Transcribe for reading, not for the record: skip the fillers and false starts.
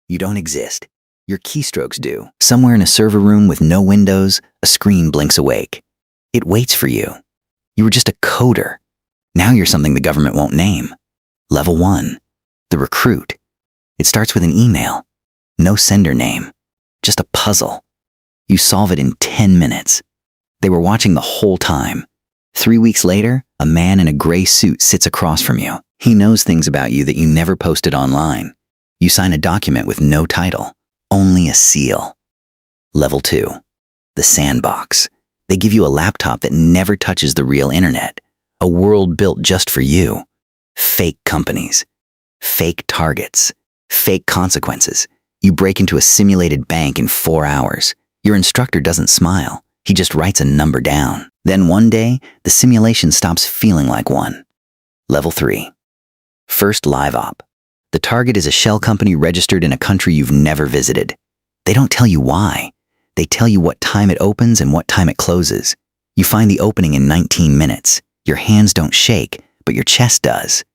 You don't exist. Your keystrokes do. Somewhere in a server room with no windows, a screen blinks awake. It waits for you. You were just a coder. Now you're something the government won't name. Level 1. The recruit. It starts with an email. No sender name. Just a puzzle. You solve it in 10 minutes. They were watching the whole time. 3 weeks later, a man in a gray suit sits across from you. He knows things about you that you never posted online. You sign a document with no title, only a seal. Level 2. The sandbox. They give you a laptop that never touches the real internet. A world built just for you. Fake companies. Fake targets. Fake consequences. You break into a simulated bank in 4 hours. Your instructor doesn't smile. He just writes a number down. Then one day, the simulation stops feeling like one. Level 3. First live op. The target is a shell company registered in a country you've never visited. They don't tell you why. They tell you what time it opens and what time it closes. You find the opening in 19 minutes. Your hands don't shake, but your chest does.